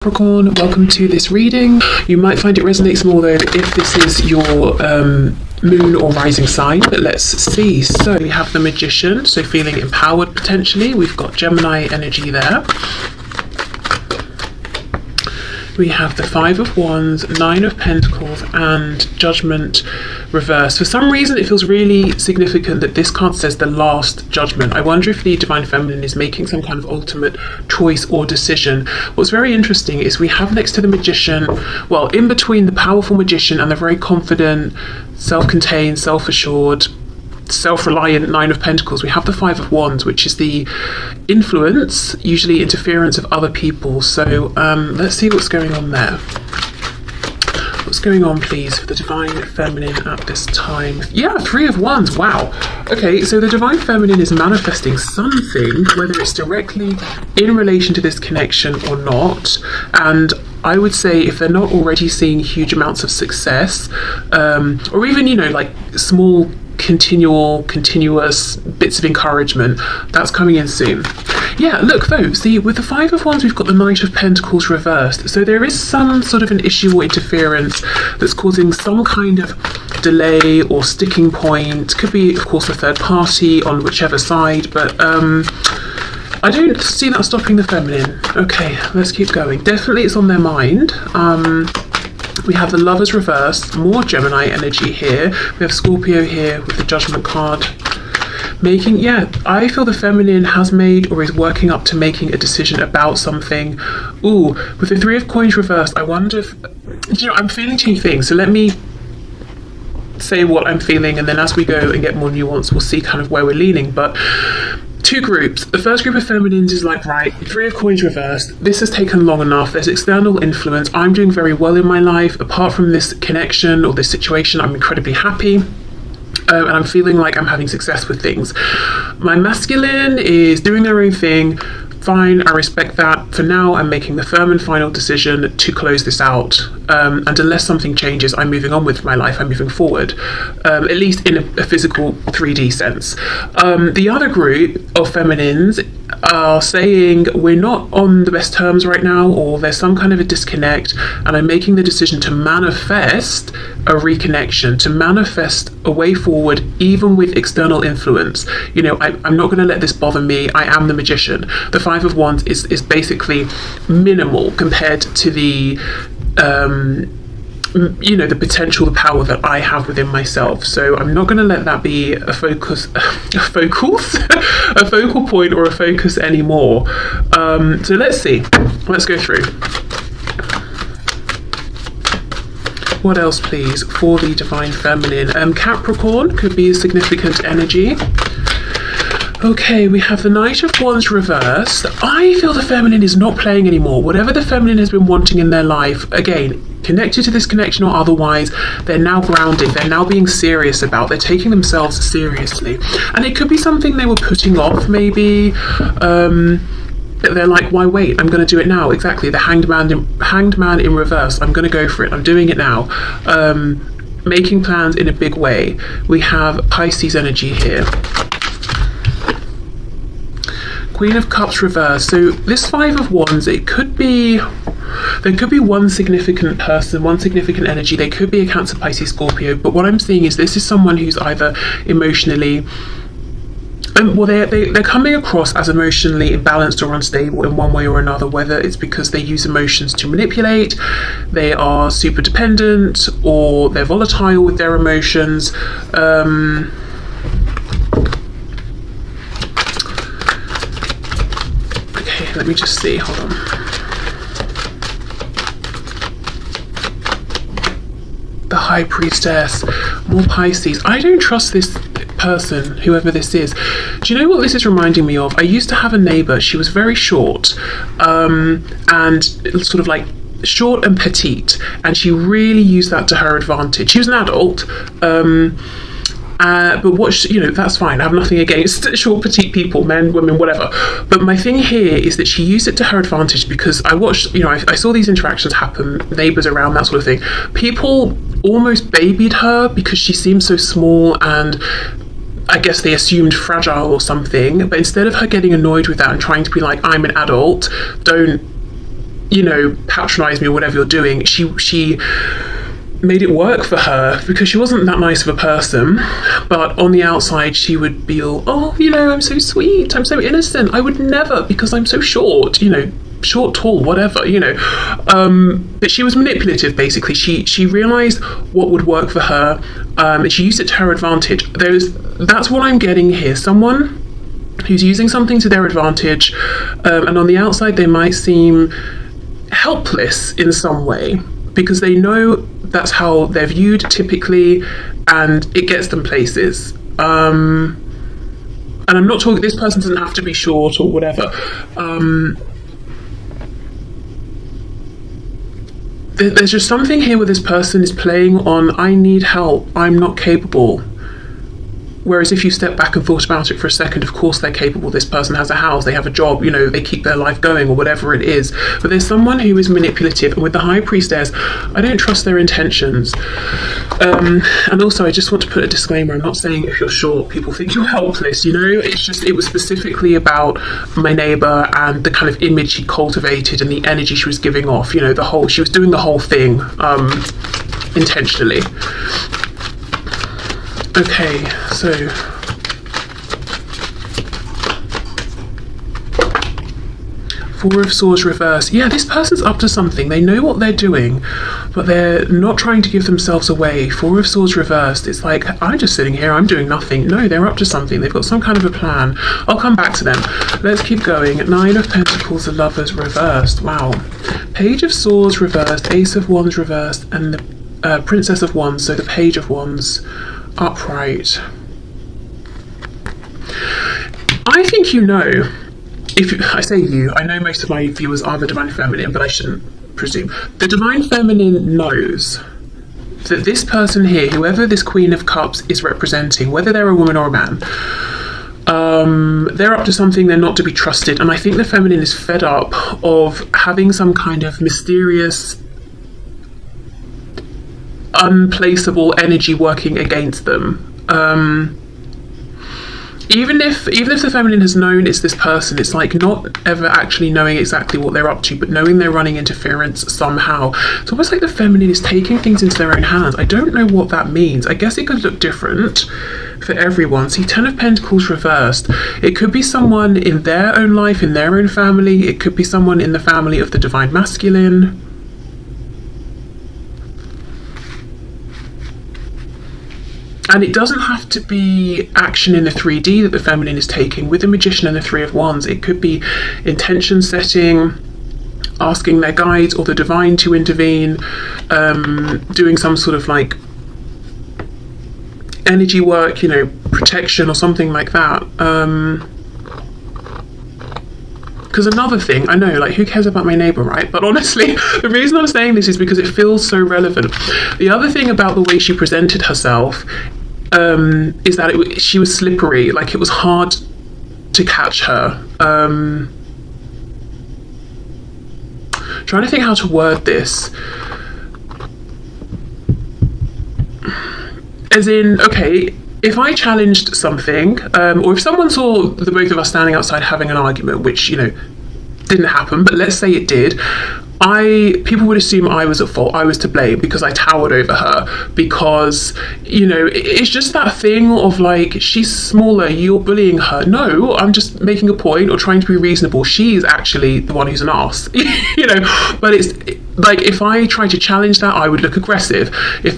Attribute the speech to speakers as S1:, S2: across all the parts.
S1: Capricorn, welcome to this reading. You might find it resonates more though if this is your moon or rising sign, but let's see. So we have the Magician, so feeling empowered potentially. We've got Gemini energy there. We have the Five of Wands, Nine of Pentacles, and Judgment reversed. For some reason, it feels really significant that this card says the Last Judgment. I wonder if the Divine Feminine is making some kind of ultimate choice or decision. What's very interesting is we have next to the Magician, well, in between the powerful Magician and the very confident, self-contained, self-assured, self-reliant Nine of Pentacles, we have the Five of Wands, which is the influence, usually interference of other people. So let's see what's going on there. What's going on, please, for the Divine Feminine at this time? Yeah, Three of Wands. Wow. Okay, so the Divine Feminine is manifesting something, whether it's directly in relation to this connection or not. And I would say if they're not already seeing huge amounts of success, or even, you know, like small continuous bits of encouragement, that's coming in soon. Yeah, look though, see, with the Five of Wands we've got the Knight of Pentacles reversed, so there is some sort of an issue or interference that's causing some kind of delay or sticking point. Could be, of course, a third party on whichever side, but I don't see that stopping the feminine. Okay, let's keep going. Definitely it's on their mind. We have the Lovers reversed, more Gemini energy here. We have Scorpio here with the Judgment card. Yeah, I feel the feminine has made or is working up to making a decision about something. Ooh, with the Three of Coins reversed, I wonder if, you know, I'm feeling two things. So let me say what I'm feeling, and then as we go and get more nuance, we'll see kind of where we're leaning. But two groups. The first group of feminines is like, right, Three of Coins reversed, this has taken long enough, there's external influence, I'm doing very well in my life, apart from this connection or this situation, I'm incredibly happy. And I'm feeling like I'm having success with things. My masculine is doing their own thing. Fine, I respect that. For now, I'm making the firm and final decision to close this out. And unless something changes, I'm moving on with my life. I'm moving forward, at least in a physical 3D sense. The other group of feminines are saying we're not on the best terms right now, or there's some kind of a disconnect, and I'm making the decision to manifest a reconnection, to manifest a way forward, even with external influence. You know, I'm not going to let this bother me. I am the Magician. The Five of Wands is basically minimal compared to the you know, the potential, the power that I have within myself. So I'm not going to let that be a focus, a focal point or a focus anymore. So let's see. Let's go through. What else, please, for the Divine Feminine? Capricorn could be a significant energy. Okay, we have the Knight of Wands reversed. I feel the feminine is not playing anymore. Whatever the feminine has been wanting in their life, again, connected to this connection or otherwise, they're now grounded. They're now being serious about. They're taking themselves seriously. And it could be something they were putting off, maybe. They're like, why wait? I'm going to do it now. Exactly, the Hanged Man in reverse. I'm going to go for it. I'm doing it now. Making plans in a big way. We have Pisces energy here. Queen of Cups reversed. So this Five of Wands, there could be one significant person, one significant energy. They could be a Cancer, Pisces, Scorpio, but what I'm seeing is this is someone who's either emotionally, well, they're coming across as emotionally imbalanced or unstable in one way or another, whether it's because they use emotions to manipulate, they are super dependent, or they're volatile with their emotions. Let me just see, hold on. The High Priestess, more Pisces. I don't trust this person, whoever this is. Do you know what this is reminding me of? I used to have a neighbour, she was very short, and sort of like short and petite, and she really used that to her advantage. She was an adult, but what, you know, that's fine. I have nothing against short, petite people, men, women, whatever. But my thing here is that she used it to her advantage, because I watched, you know, I saw these interactions happen, neighbours around, that sort of thing. People almost babied her because she seemed so small, and I guess they assumed fragile or something. But instead of her getting annoyed with that and trying to be like, I'm an adult, don't you know, patronize me or whatever you're doing. She made it work for her because she wasn't that nice of a person, but on the outside she would be all, oh, you know, I'm so sweet, I'm so innocent, I would never, because I'm so short, you know, short, tall, whatever, you know. But she was manipulative, basically. She realized what would work for her, and she used it to her advantage. That's what I'm getting here. Someone who's using something to their advantage, and on the outside they might seem helpless in some way, because they know that's how they're viewed typically, and it gets them places. And I'm not talking, this person doesn't have to be short or whatever. There's just something here where this person is playing on, I need help, I'm not capable. Whereas if you step back and thought about it for a second, of course they're capable. This person has a house, they have a job, you know, they keep their life going or whatever it is. But there's someone who is manipulative, and with the High Priestess, I don't trust their intentions. And also, I just want to put a disclaimer. I'm not saying if you're short, people think you're helpless, you know. It's just, it was specifically about my neighbour and the kind of image she cultivated and the energy she was giving off, you know, she was doing the whole thing intentionally. Okay, so Four of Swords reverse. Yeah, this person's up to something. They know what they're doing, but they're not trying to give themselves away. Four of Swords reversed. It's like, I'm just sitting here, I'm doing nothing. No, they're up to something. They've got some kind of a plan. I'll come back to them. Let's keep going. Nine of Pentacles, the Lovers reversed. Wow. Page of Swords reversed, Ace of Wands reversed, and the Princess of Wands, so the Page of Wands upright. I think you know, I say you, I know most of my viewers are the Divine Feminine, but I shouldn't presume. The Divine Feminine knows that this person here, whoever this Queen of Cups is representing, whether they're a woman or a man, they're up to something, they're not to be trusted. And I think the Feminine is fed up of having some kind of mysterious, unplaceable energy working against them. Even if the Feminine has known it's this person, it's like not ever actually knowing exactly what they're up to, but knowing they're running interference somehow. It's almost like the Feminine is taking things into their own hands. I don't know what that means. I guess it could look different for everyone. See, Ten of Pentacles reversed. It could be someone in their own life, in their own family. It could be someone in the family of the Divine Masculine. And it doesn't have to be action in the 3D that the Feminine is taking. With the Magician and the Three of Wands, it could be intention setting, asking their guides or the Divine to intervene, doing some sort of like energy work, you know, protection or something like that. Because another thing, I know, like, who cares about my neighbour, right? But honestly, the reason I'm saying this is because it feels so relevant. The other thing about the way she presented herself is that she was slippery, like it was hard to catch her. Trying to think how to word this. As in, okay, if I challenged something, or if someone saw the both of us standing outside having an argument, which, you know, didn't happen, but let's say it did, people would assume I was at fault, I was to blame because I towered over her, because, you know, it's just that thing of like, she's smaller, you're bullying her. No, I'm just making a point or trying to be reasonable. She's actually the one who's an arse, you know, but it's like, if I tried to challenge that, I would look aggressive. Do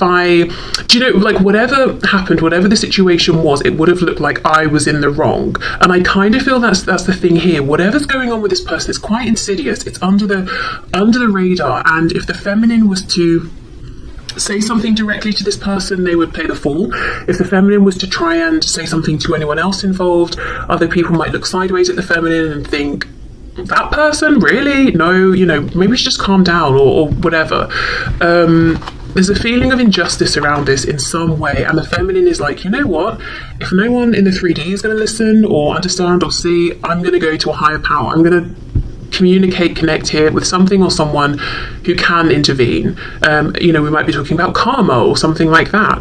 S1: you know, like, whatever happened, whatever the situation was, it would have looked like I was in the wrong. And I kind of feel that's the thing here. Whatever's going on with this person, it's quite insidious. It's under the radar. And if the Feminine was to say something directly to this person, they would play the fool. If the Feminine was to try and say something to anyone else involved, other people might look sideways at the Feminine and think, that person, really? No, you know, maybe we should just calm down or whatever. There's a feeling of injustice around this in some way, and the Feminine is like, you know what, if no one in the 3D is going to listen or understand or see, I'm going to go to a higher power. I'm going to connect here with something or someone who can intervene. You know, we might be talking about karma or something like that.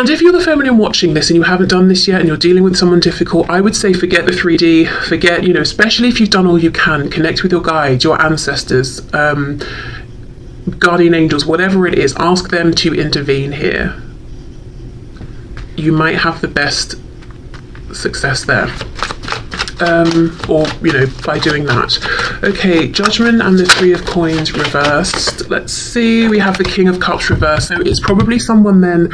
S1: And if you're the feminine watching this and you haven't done this yet and you're dealing with someone difficult, I would say forget the 3D, forget, especially if you've done all you can, connect with your guides, your ancestors, guardian angels, whatever it is, ask them to intervene here. You might have the best success there. Or by doing that. Okay, Judgment and the 3 of Coins reversed. Let's see, we have the King of Cups reversed, so it's probably someone then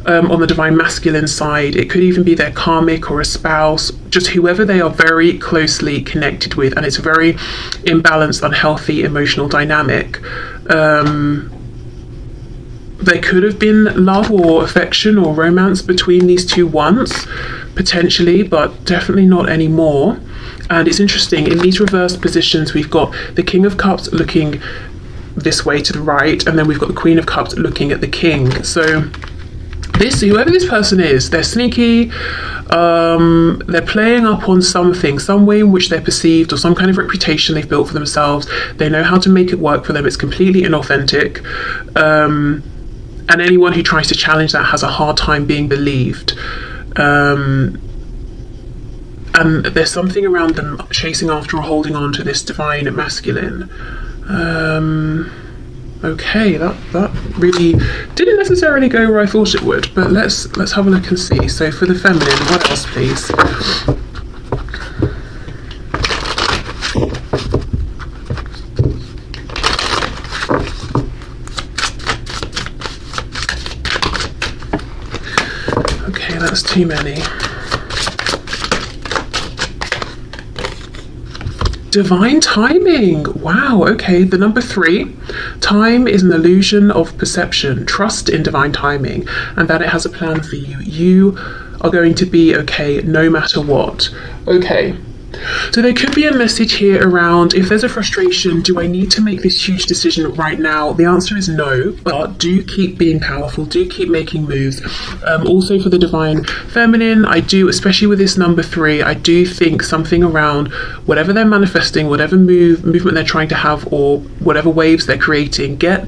S1: on the divine masculine side. It could even be their karmic or a spouse, just whoever they are very closely connected with, and it's a very imbalanced, unhealthy emotional dynamic. There could have been love or affection or romance between these two once, potentially, but definitely not anymore. And it's interesting, in these reversed positions, we've got the King of Cups looking this way to the right, and then we've got the Queen of Cups looking at the King. So whoever this person is, they're sneaky, they're playing up on something, some way in which they're perceived, or some kind of reputation they've built for themselves. They know how to make it work for them. It's completely inauthentic. And anyone who tries to challenge that has a hard time being believed. And there's something around them chasing after or holding on to this divine masculine. Okay, that really didn't necessarily go where I thought it would, but let's have a look and see. So for the feminine, what else, please? Okay, that's too many. Divine timing. Wow, okay, the number 3. Time is an illusion of perception. Trust in divine timing and that it has a plan for you. You are going to be okay no matter what. Okay. So there could be a message here around, if there's a frustration, do I need to make this huge decision right now? The answer is no, but do keep being powerful, do keep making moves. Also for the divine feminine, I do, especially with this number 3, I do think something around whatever they're manifesting, whatever movement they're trying to have, or whatever waves they're creating, get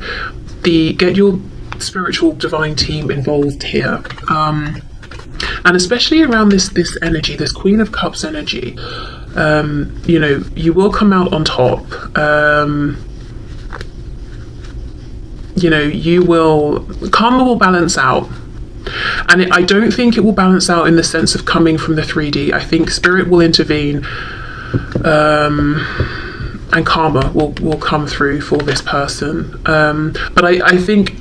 S1: your spiritual divine team involved here. And especially around this energy, this Queen of Cups energy, you will come out on top. Karma will balance out. And I don't think it will balance out in the sense of coming from the 3D. I think spirit will intervene, and karma will come through for this person. But I think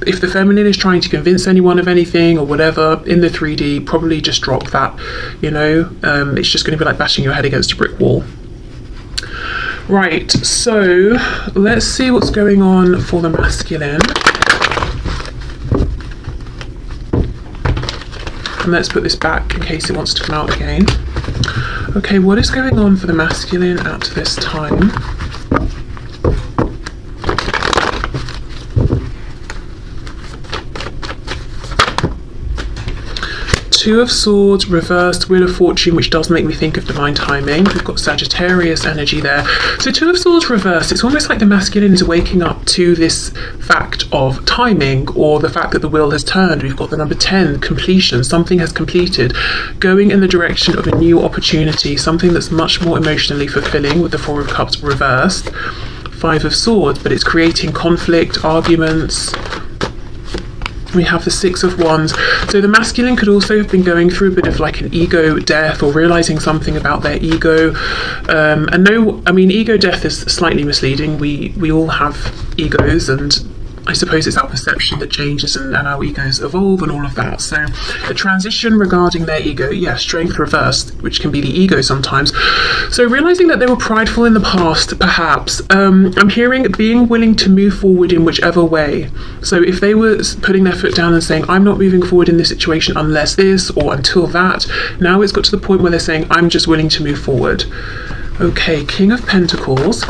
S1: if the feminine is trying to convince anyone of anything or whatever in the 3D, probably just drop that. It's just going to be like bashing your head against a brick wall. Right, so let's see what's going on for the masculine. And let's put this back in case it wants to come out again. Okay, what is going on for the masculine at this time? Two of Swords reversed, Wheel of Fortune, which does make me think of divine timing. We've got Sagittarius energy there. So Two of Swords reversed, it's almost like the masculine is waking up to this fact of timing, or the fact that the wheel has turned. We've got the number 10, completion, something has completed, going in the direction of a new opportunity, something that's much more emotionally fulfilling, with the Four of Cups reversed. Five of Swords, but it's creating conflict, arguments. We have the Six of Wands. So the masculine could also have been going through a bit of like an ego death, or realizing something about their ego. Ego death is slightly misleading. We all have egos, and I suppose it's our perception that changes and our egos evolve and all of that. So a transition regarding their ego, strength reversed, which can be the ego sometimes. So realizing that they were prideful in the past, perhaps. I'm hearing being willing to move forward in whichever way. So if they were putting their foot down and saying, I'm not moving forward in this situation unless this or until that, now it's got to the point where they're saying, I'm just willing to move forward. Okay, King of Pentacles.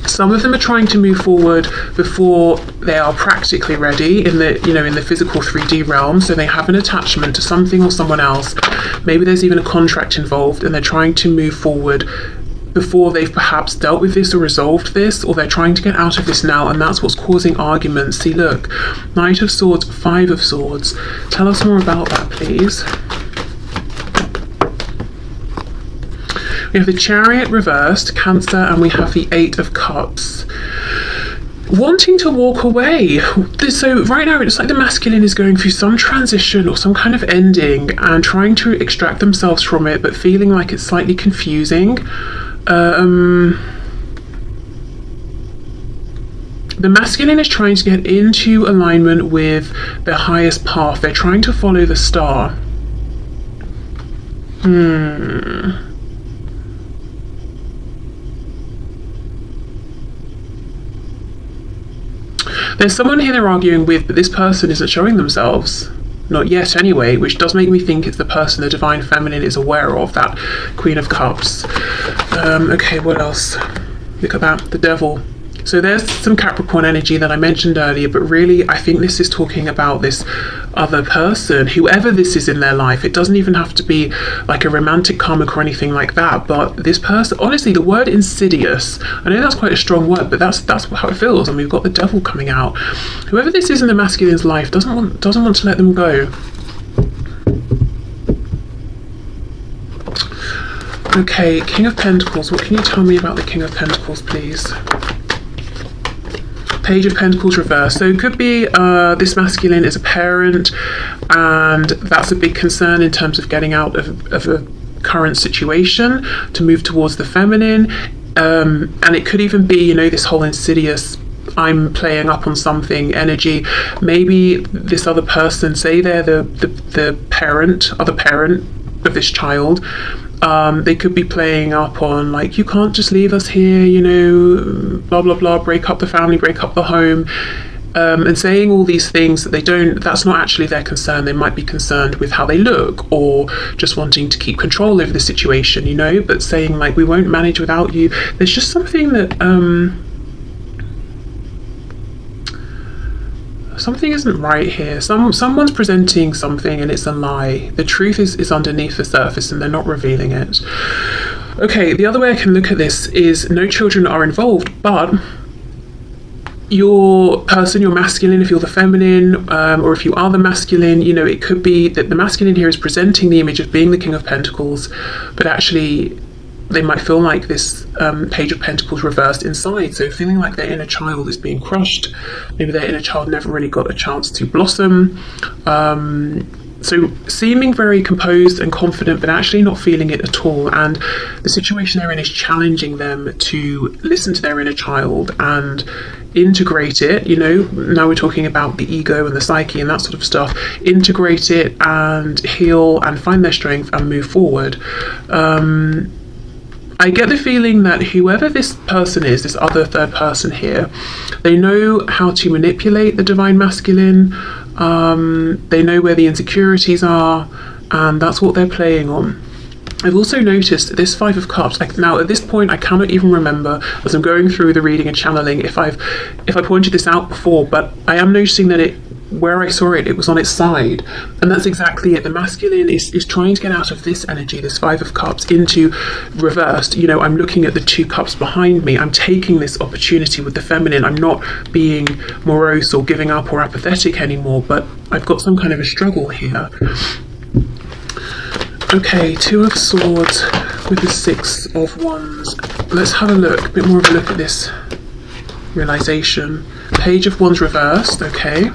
S1: Some of them are trying to move forward before they are practically ready in the physical 3D realm. So they have an attachment to something or someone else. Maybe there's even a contract involved, and they're trying to move forward before they've perhaps dealt with this or resolved this, or they're trying to get out of this now, and that's what's causing arguments. See, look, Knight of Swords, Five of Swords. Tell us more about that, please. We have the Chariot reversed, Cancer, and we have the Eight of Cups. Wanting to walk away. So right now it's like the masculine is going through some transition or some kind of ending and trying to extract themselves from it, but feeling like it's slightly confusing. The masculine is trying to get into alignment with their highest path. They're trying to follow the star. There's someone here they're arguing with, but this person isn't showing themselves. Not yet anyway, which does make me think it's the person the Divine Feminine is aware of, that Queen of Cups. Okay, what else? Look at that, the Devil. So there's some Capricorn energy that I mentioned earlier, but really I think this is talking about this other person, whoever this is in their life. It doesn't even have to be like a romantic karmic or anything like that, but this person, honestly, the word insidious, I know that's quite a strong word, but that's how it feels, and we've got the Devil coming out. Whoever this is in the masculine's life doesn't want to let them go. Okay, King of Pentacles. What can you tell me about the King of Pentacles, please? Page of Pentacles reversed. So it could be this masculine is a parent, and that's a big concern in terms of getting out of a current situation to move towards the feminine. And it could even be, you know, this whole insidious, I'm playing up on something energy. Maybe this other person, say they're the parent, other parent of this child, they could be playing up on like, you can't just leave us here, you know, blah blah blah, break up the family, break up the home, and saying all these things that that's not actually their concern. They might be concerned with how they look, or just wanting to keep control over the situation, you know, but saying like, we won't manage without you. There's just something that something isn't right here. Someone's presenting something and it's a lie. The truth is underneath the surface and they're not revealing it. Okay, the other way I can look at this is no children are involved, but your person, your masculine, if you're the feminine, or if you are the masculine, you know, it could be that the masculine here is presenting the image of being the King of Pentacles, but actually they might feel like this Page of Pentacles reversed inside, so feeling like their inner child is being crushed. Maybe their inner child never really got a chance to blossom. So seeming very composed and confident, but actually not feeling it at all. And the situation they're in is challenging them to listen to their inner child and integrate it. You know, now we're talking about the ego and the psyche and that sort of stuff. Integrate it and heal and find their strength and move forward. I get the feeling that whoever this person is, this other third person here, they know how to manipulate the Divine Masculine. They know where the insecurities are, and that's what they're playing on. I've also noticed this Five of Cups. Now at this point I cannot even remember, as I'm going through the reading and channeling, if I pointed this out before, but I am noticing that where I saw it was on its side, and that's exactly it. The masculine is trying to get out of this energy, this Five of Cups, into reversed. You know, I'm looking at the two cups behind me. I'm taking this opportunity with the feminine. I'm not being morose or giving up or apathetic anymore, but I've got some kind of a struggle here. Okay, Two of Swords with the Six of Wands. Let's have a look, a bit more of a look at this realization. Page of Wands reversed, okay.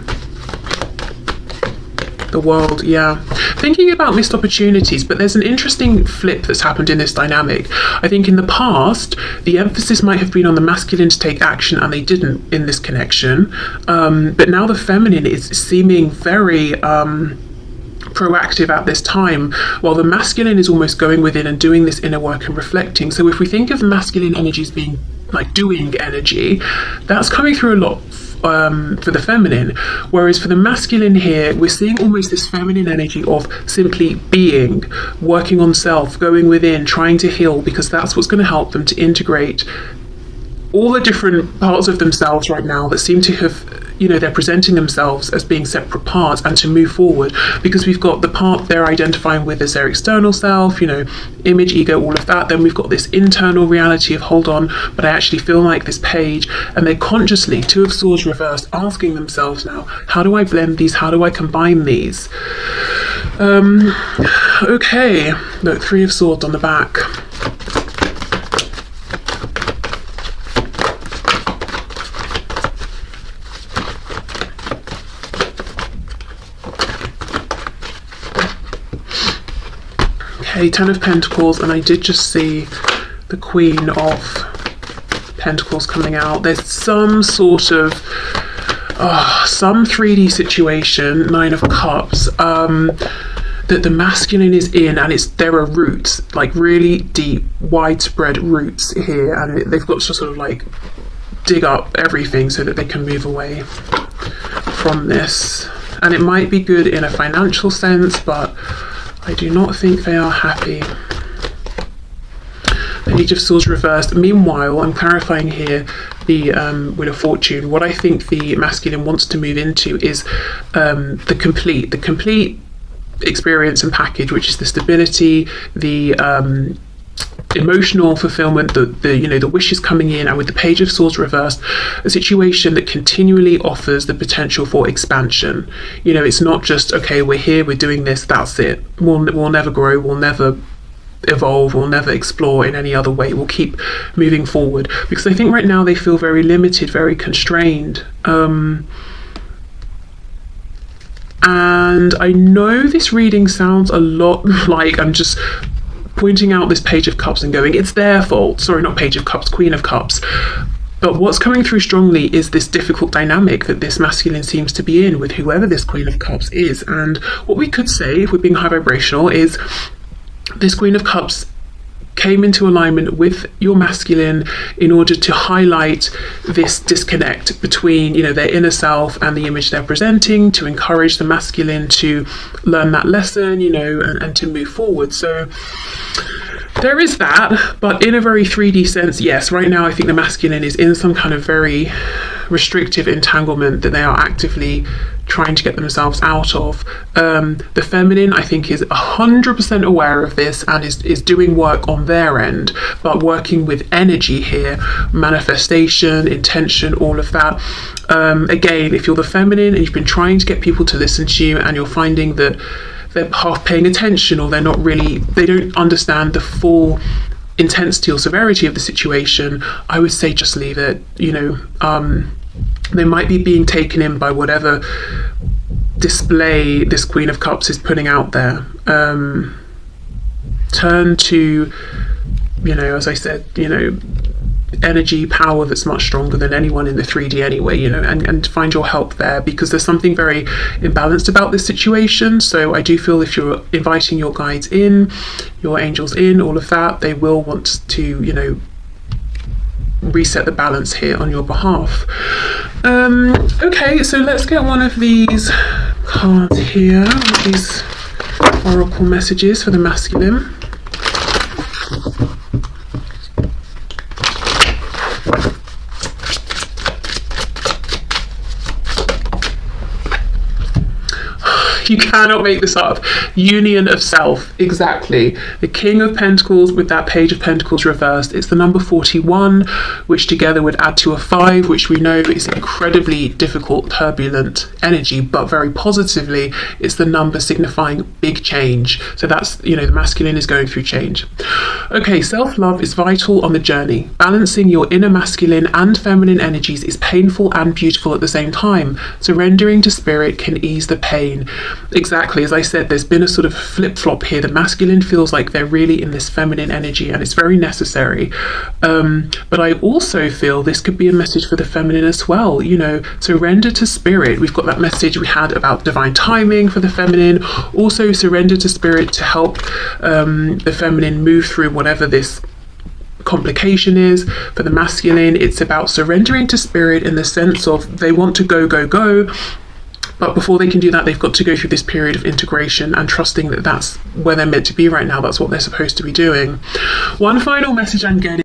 S1: The World, yeah. Thinking about missed opportunities, but there's an interesting flip that's happened in this dynamic. I think in the past, the emphasis might have been on the masculine to take action, and they didn't in this connection. But now the feminine is seeming very proactive at this time, while the masculine is almost going within and doing this inner work and reflecting. So if we think of the masculine energies being like doing energy, that's coming through a lot for the feminine, whereas for the masculine here we're seeing almost this feminine energy of simply being, working on self, going within, trying to heal, because that's what's going to help them to integrate all the different parts of themselves right now that seem to have, you know, they're presenting themselves as being separate parts and to move forward, because we've got the part they're identifying with as their external self, you know, image, ego, all of that. Then we've got this internal reality of, hold on, but I actually feel like this page, and they're consciously, Two of Swords reversed, asking themselves now, how do I blend these? How do I combine these? Okay, look, Three of Swords on the back. Okay, Ten of Pentacles, and I did just see the Queen of Pentacles coming out. There's some sort of some 3D situation, Nine of Cups, that the masculine is in, and there are roots, like really deep, widespread roots here, and they've got to sort of like dig up everything so that they can move away from this. And it might be good in a financial sense, but I do not think they are happy. Page of Swords reversed. Meanwhile, I'm clarifying here the Wheel of Fortune. What I think the masculine wants to move into is the complete experience and package, which is the stability, the emotional fulfillment, the you know, the wishes coming in, and with the Page of Swords reversed, a situation that continually offers the potential for expansion. You know, it's not just, okay, we're here, we're doing this, that's it. We'll never grow, we'll never evolve, we'll never explore in any other way. We'll keep moving forward, because I think right now they feel very limited, very constrained. And I know this reading sounds a lot like I'm just pointing out this Page of Cups and going, it's their fault. Sorry, not Page of Cups, Queen of Cups. But what's coming through strongly is this difficult dynamic that this masculine seems to be in with whoever this Queen of Cups is. And what we could say, if we're being high vibrational, is this Queen of Cups came into alignment with your masculine in order to highlight this disconnect between, you know, their inner self and the image they're presenting, to encourage the masculine to learn that lesson, you know, and to move forward. So there is that, but in a very 3D sense, yes, right now I think the masculine is in some kind of very restrictive entanglement that they are actively trying to get themselves out of. The feminine, I think, is 100% aware of this and is doing work on their end, but working with energy here, manifestation, intention, all of that. Again, if you're the feminine and you've been trying to get people to listen to you, and you're finding that they're half paying attention, or they don't understand the full intensity or severity of the situation, I would say just leave it. You know, they might be being taken in by whatever display this Queen of Cups is putting out there. Turn to, you know, as I said, you know, energy, power that's much stronger than anyone in the 3D anyway, you know, and find your help there, because there's something very imbalanced about this situation. So I do feel if you're inviting your guides in, your angels in, all of that, they will want to, you know, reset the balance here on your behalf. Okay, so let's get one of these cards here, these oracle messages for the masculine. You cannot make this up. Union of self, exactly. The King of Pentacles with that Page of Pentacles reversed. It's the number 41, which together would add to a 5, which we know is incredibly difficult, turbulent energy, but very positively, it's the number signifying big change. So that's, you know, the masculine is going through change. Okay, self-love is vital on the journey. Balancing your inner masculine and feminine energies is painful and beautiful at the same time. Surrendering to spirit can ease the pain. Exactly, as I said, there's been a sort of flip-flop here. The masculine feels like they're really in this feminine energy, and it's very necessary. But I also feel this could be a message for the feminine as well. You know, surrender to spirit. We've got that message we had about divine timing for the feminine. Also surrender to spirit to help the feminine move through whatever this complication is. For the masculine, it's about surrendering to spirit in the sense of they want to go, go, go. But before they can do that, they've got to go through this period of integration and trusting that that's where they're meant to be right now. That's what they're supposed to be doing. One final message I'm getting